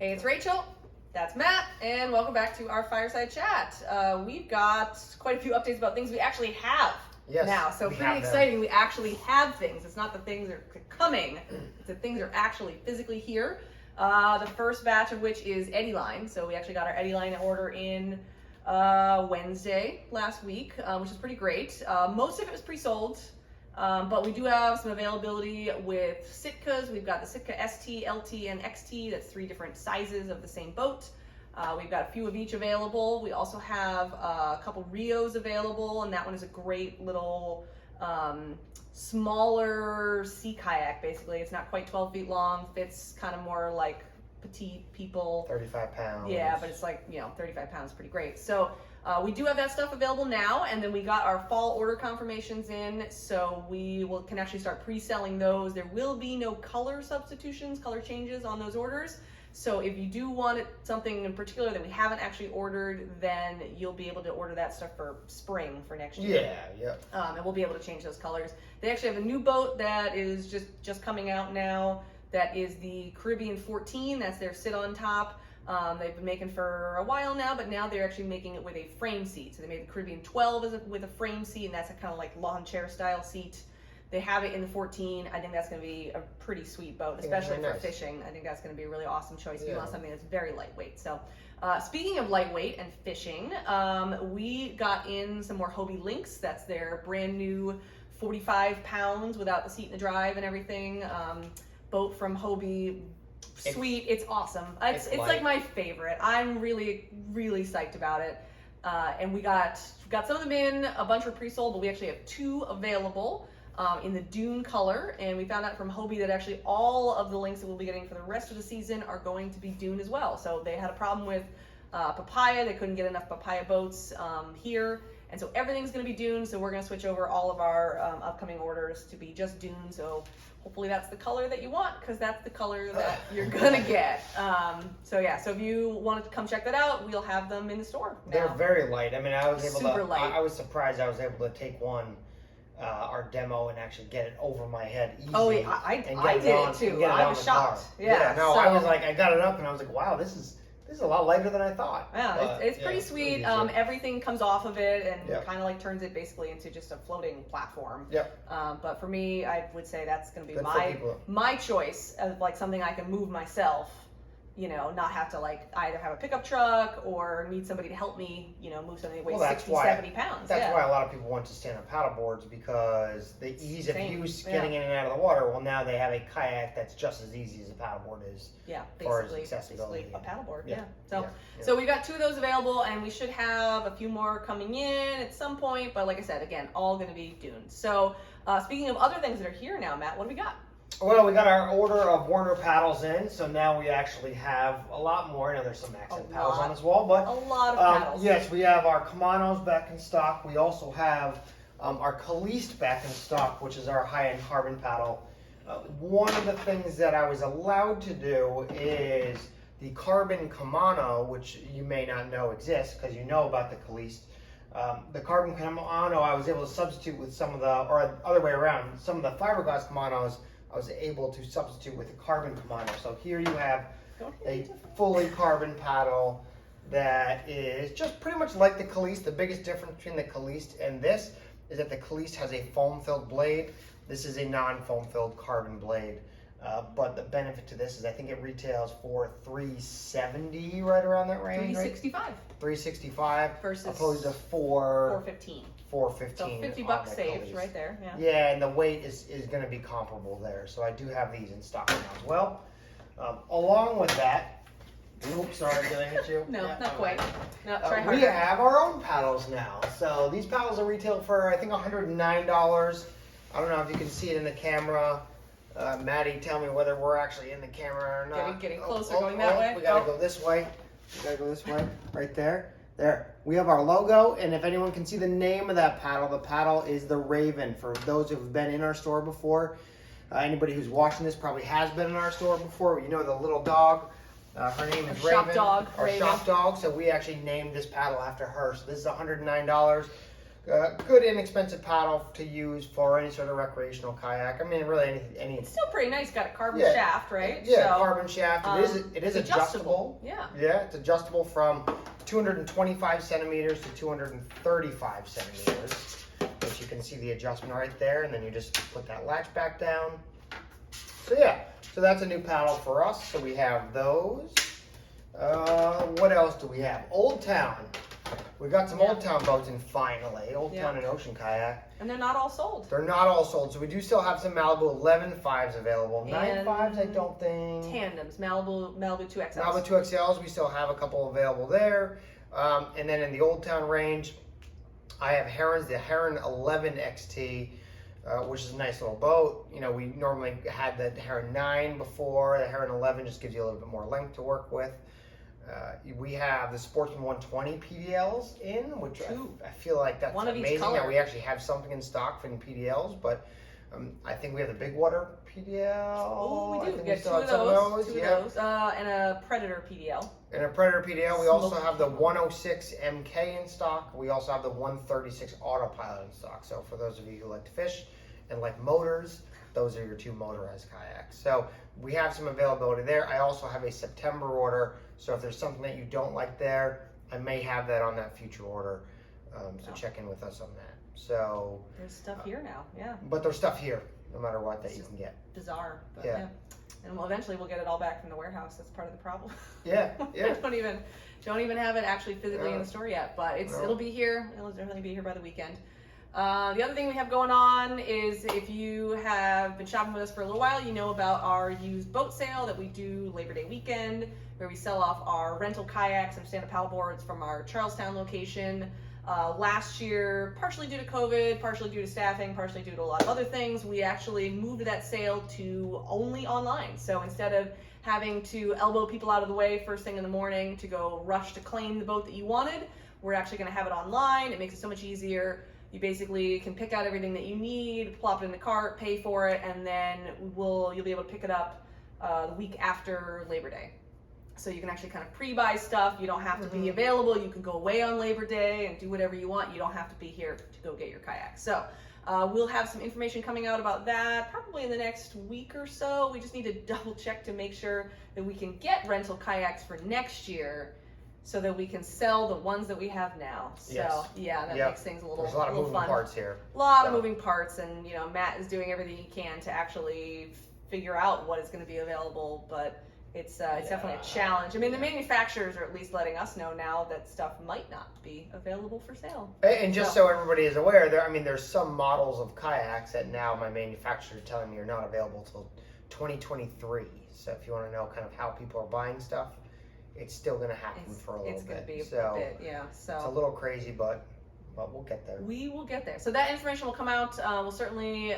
Hey, it's Rachel. That's Matt, and welcome back to our Fireside Chat. We've got quite a few updates about things we actually have now. So pretty exciting. We actually have things. It's not that things are coming. It's that things are actually physically here. The first batch of which is Eddy Line. So we actually got our Eddy Line order in Wednesday last week, which is pretty great. Most of it was pre-sold. But we do have some availability with Sitkas. We've got the Sitka ST, LT, and XT. That's 3 different sizes of the same boat. We've got a few of each available. We also have a couple Rios available, and that one is a great little smaller sea kayak, basically. It's not quite 12 feet long, fits kind of more like petite people. 35 pounds. Yeah, but it's like, 35 pounds, pretty great. So we do have that stuff available now, and then we got our fall order confirmations in, so can actually start pre-selling those. There will be no color substitutions, color changes on those orders. So if you do want something in particular that we haven't actually ordered, then you'll be able to order that stuff for spring for next year. Yeah. And we'll be able to change those colors. They actually have a new boat that is just coming out now. That is the Caribbean 14. That's their sit on top. They've been making for a while now, but now they're actually making it with a frame seat. So they made the Caribbean 12 with a frame seat, and that's a kind of like lawn chair style seat. They have it in the 14. I think that's going to be a pretty sweet boat, especially for fishing. I think that's going to be a really awesome choice if you want something that's very lightweight. So speaking of lightweight and fishing, we got in some more Hobie Lynx. That's their brand new 45 pounds without the seat in the drive and everything. Boat from Hobie. Sweet, it's awesome. It's like my favorite. I'm really, really psyched about it. And we got some of them in, a bunch were pre-sold, but we actually have 2 available in the Dune color. And we found out from Hobie that actually all of the Lynx that we'll be getting for the rest of the season are going to be Dune as well. So they had a problem with papaya. They couldn't get enough papaya boats here. And so everything's going to be Dune. So we're going to switch over all of our upcoming orders to be just Dune. So hopefully that's the color that you want, because that's the color that you're gonna get. So if you wanted to come check that out, we'll have them in the store now. They're very light. I mean, I was Super light. I was surprised I was able to take one, our demo, and actually get it over my head easy. Oh yeah, I did it too. I was shocked. Yeah, no, I was like, I got it up and I was like, wow, this is a lot lighter than I thought. Yeah, it's pretty sweet. Everything comes off of it and kind of like turns it basically into just a floating platform. Yep. But for me, I would say that's going to be my choice of like something I can move myself. Not have to like either have a pickup truck or need somebody to help me, move something that weighs 60, 70 pounds. That's why a lot of people want to stand on paddle boards, because the ease of use getting in and out of the water. Well, now they have a kayak that's just as easy as a paddleboard is. Yeah, basically a paddleboard. Yeah. So we've got 2 of those available, and we should have a few more coming in at some point. But like I said, again, all going to be Dune. So speaking of other things that are here now, Matt, what do we got? Well, we got our order of Warner paddles in, so now we actually have a lot more. I know there's some accent paddles on this wall, but a lot of paddles. Yes, we have our Kamanos back in stock. We also have our Kaliste back in stock, which is our high-end carbon paddle. One of the things that I was allowed to do is the carbon Kamano, which you may not know exists because you know about the Kaliste. The carbon Kamano I was able to substitute with some of the, or other way around, some of the fiberglass Kamanos I was able to substitute with a carbon Kamano. So here you have a fully carbon paddle that is just pretty much like the Kaliste. The biggest difference between the Kaliste and this is that the Kaliste has a foam-filled blade. This is a non-foam-filled carbon blade. But the benefit to this is I think it retails for $370, right around that range. $365. Right? $365 versus opposed to $415. $415. So $50 saved right there. Yeah. Yeah, and the weight is going to be comparable there. So I do have these in stock now as well. Along with that, oops, sorry, did I hit you? No, not quite. No, try harder. We have our own paddles now. So these paddles are retail for I think $109. I don't know if you can see it in the camera. Maddie, tell me whether we're actually in the camera or not. Getting closer, going that way. We gotta go this way. Right there. There. We have our logo, and if anyone can see the name of that paddle, the paddle is the Raven. For those who've been in our store before, anybody who's watching this probably has been in our store before. You know the little dog. Her name is Raven. Shop dog. Our shop dog. So we actually named this paddle after her. So this is $109. good inexpensive paddle to use for any sort of recreational kayak. I mean, really any. It's still pretty nice. Got a carbon Yeah. shaft, right? Yeah, So, carbon shaft. It is it's adjustable. Yeah. Yeah, it's adjustable from 225 centimeters to 235 centimeters, which you can see the adjustment right there, and then you just put that latch back down. So yeah, so that's a new paddle for us. So we have those. What else do we have? Old Town. We got some Old Town boats in finally. Old Town and Ocean Kayak. And they're not all sold. They're not all sold, so we do still have some Malibu 11.5s available. And 9.5s, I don't think. Tandems, Malibu 2XLs. Malibu 2XLs, we still have a couple available there. And then in the Old Town range, I have Heron's, the Heron 11 XT, which is a nice little boat. You know, we normally had the Heron 9 before. The Heron 11 just gives you a little bit more length to work with. We have the Sportsman 120 PDLs in, which I feel like that's amazing that we actually have something in stock for the PDLs, but I think we have the Big Water PDL. Oh, we do. We got two of those, and a Predator PDL. And a Predator PDL. We also have the 106 MK in stock. We also have the 136 Autopilot in stock. So for those of you who like to fish and like motors, those are your two motorized kayaks. So we have some availability there. I also have a September order. So if there's something that you don't like there, I may have that on that future order. So check in with us on that. So there's stuff here now, yeah. But there's stuff here, no matter what, that you can get. Bizarre, but yeah. And eventually we'll get it all back from the warehouse. That's part of the problem. Yeah, yeah. don't even have it actually physically in the store yet, but it'll be here. It'll definitely be here by the weekend. The other thing we have going on is if you have been shopping with us for a little while, you know about our used boat sale that we do Labor Day weekend, where we sell off our rental kayaks and stand-up paddleboards from our Charlestown location. Last year, partially due to COVID, partially due to staffing, partially due to a lot of other things, we actually moved that sale to only online. So instead of having to elbow people out of the way first thing in the morning to go rush to claim the boat that you wanted, we're actually going to have it online. It makes it so much easier. You basically can pick out everything that you need, plop it in the cart, pay for it, and then you'll be able to pick it up the week after Labor Day. So you can actually kind of pre-buy stuff. You don't have to be available. You can go away on Labor Day and do whatever you want. You don't have to be here to go get your kayak. So we'll have some information coming out about that probably in the next week or so. We just need to double check to make sure that we can get rental kayaks for next year so that we can sell the ones that we have now. So yeah, that makes things a little fun. There's a lot of moving parts here. A lot of moving parts, and you know, Matt is doing everything he can to actually figure out what is going to be available, but it's definitely a challenge. I mean, the manufacturers are at least letting us know now that stuff might not be available for sale. And just so everybody is aware, there's some models of kayaks that now my manufacturer is telling me are not available till 2023. So if you want to know kind of how people are buying stuff, it's still going to happen for a little bit. It's going to be a bit, yeah. So it's a little crazy, but we'll get there. We will get there. So that information will come out. We'll certainly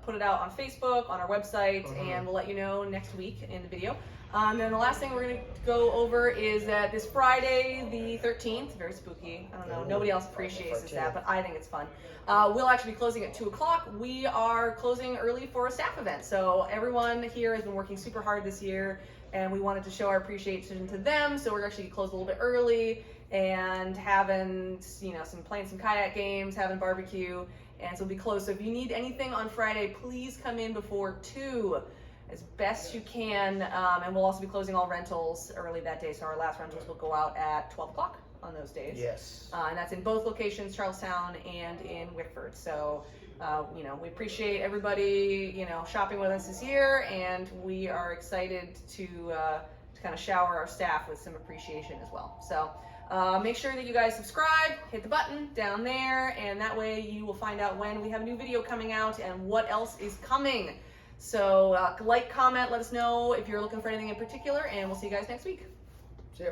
put it out on Facebook, on our website, and we'll let you know next week in the video. And then the last thing we're going to go over is that this Friday, the 13th, very spooky. I don't know. Nobody else appreciates that, but I think it's fun. We'll actually be closing at 2 o'clock. We are closing early for a staff event. So everyone here has been working super hard this year, and we wanted to show our appreciation to them. So we're actually closed a little bit early and having, playing some kayak games, having barbecue, and so we'll be closed. So if you need anything on Friday, please come in before 2 as best you can, and we'll also be closing all rentals early that day. So our last rentals will go out at 12 o'clock on those days. Yes. And that's in both locations, Charlestown and in Wickford. So, we appreciate everybody, shopping with us this year, and we are excited to kind of shower our staff with some appreciation as well. So make sure that you guys subscribe, hit the button down there, and that way you will find out when we have a new video coming out and what else is coming. So like, comment, let us know if you're looking for anything in particular, and we'll see you guys next week. See ya.